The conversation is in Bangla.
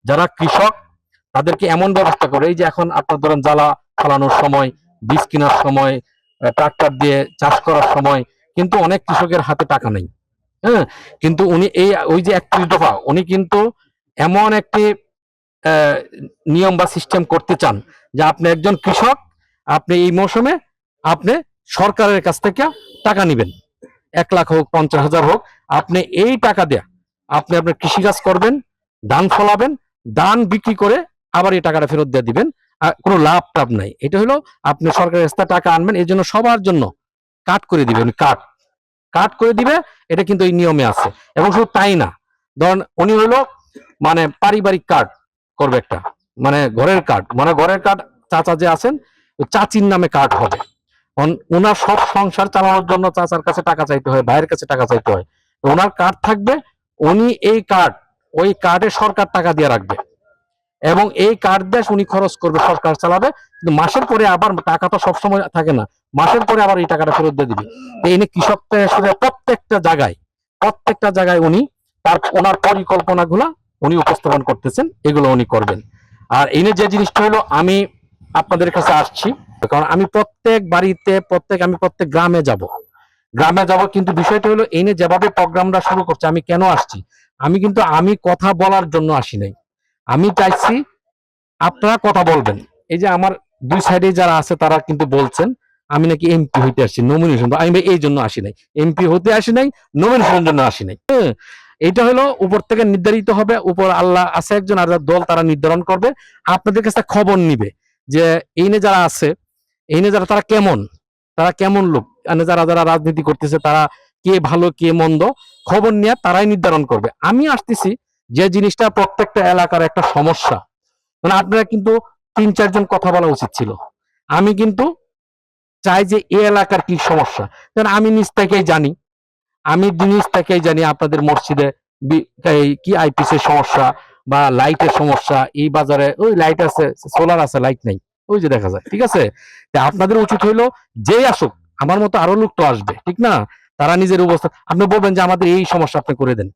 যারা কৃষক তাদেরকে এমন ব্যবস্থা করে, এই যে এখন আপনার ধরেন জ্বালা ফালানোর সময়, বীজ কেনার সময়, ট্রাক্টর দিয়ে চাষ করার সময় কিন্তু অনেক কৃষকের হাতে টাকা নেই। হ্যাঁ, কিন্তু উনি এই ওই যে 31 দফা উনি কিন্তু এমন একটি নিয়ম বা সিস্টেম করতে চান যে আপনি একজন কৃষক, আপনি এই মৌসুমে আপনি সরকারের কাছ থেকে টাকা নিবেন, 1 লাখ হোক 50,000 হোক, আপনি এই টাকা দেয়া আপনি আপনার কৃষিকাজ করবেন, ধান ফলাবেন, ধান বিক্রি করে আবার এই টাকাটা ফেরত দিয়ে দিবেন। কোনো লাভ টাভ নাই। এটা হলো আপনি সরকারের কাছ থেকে টাকা আনবেন, এই জন্য সবার জন্য কাট করে দিবে, উনি কাট কাট করে দিবে। এটা কিন্তু এই নিয়মে আছে। এবং শুধু তাই না, ধরেন উনি হলো মানে পারিবারিক কার্ড করবে একটা, মানে ঘরের কার্ড, মানে ঘরের কার্ড চাচা যে আছেন চাচির নামে কার্ড হবে। ওনার সব সংসার চালানোর জন্য চাচার কাছে টাকা চাইতে হয়, ভাইয়ের কাছে টাকা চাইতে হয়। ওনার কার্ড থাকবে, উনি এই কার্ড, ওই কার্ডে সরকার টাকা দিয়ে রাখবে এবং এই কার্ড দিয়ে উনি খরচ করবে, সরকার চালাবে। কিন্তু মাসের পরে আবার টাকা তো সবসময় থাকে না, মাসের পরে আবার এই টাকাটা ফেরত দিয়ে দিবে। এনে কৃষক প্রত্যেকটা জায়গায় উনি ওনার পরিকল্পনাগুলা উনি উপস্থাপন করতেছেন, এগুলো উনি করবেন। আর এনে যে জিনিসটা হলো, আমি আপনাদের কাছে আসছি কারণ আমি প্রত্যেক বাড়িতে, আমি প্রত্যেক গ্রামে যাব, কিন্তু বিষয়টা হলো এনে যেভাবে প্রোগ্রামটা শুরু করছে, আমি কেন আসছি, আমি কথা বলার জন্য আসি নাই। আমি চাইছি আপনারা কথা বলবেন। এই যে আমার দুই সাইডে যারা আছে তারা কিন্তু বলছেন আমি নাকি এমপি হইতে আসছি, নমিনেশন। আমি এই জন্য আসি নাই, এমপি হতে আসি নাই, নমিনেশনের জন্য আসি নাই। এটা হলো উপর থেকে নির্ধারিত হবে, উপর আল্লাহ আছে একজন, আর দল তারা নির্ধারণ করবে। আপনাদের কাছে খবর নিবে যে এইনে যারা আছে, তারা কেমন লোক, মানে যারা যারা রাজনীতি করতেছে তারা কে ভালো কে মন্দ, খবর নিয়ে তারাই নির্ধারণ করবে। আমি আসতেছি যে জিনিসটা প্রত্যেকটা এলাকার একটা সমস্যা, মানে আপনারা কিন্তু 3-4 জন কথা বলা উচিত ছিল। আমি কিন্তু চাই যে এই এলাকার কি সমস্যা, কারণ আমি নিজ থেকেই জানি আপনাদের মসজিদে কি আইপিএস এর সমস্যা বা লাইটের সমস্যা, এই বাজারে ওই লাইট আছে, সোলার আছে, লাইট নাই, ওই যে দেখা যায়। ঠিক আছে, আপনাদের উচিত হইলো যেই আসুক, আমার মতো আরো লোক তো আসবে, ঠিক না? তারা নিজের অবস্থা আপনি বলবেন যে আমাদের এই সমস্যা আপনি করে দেন।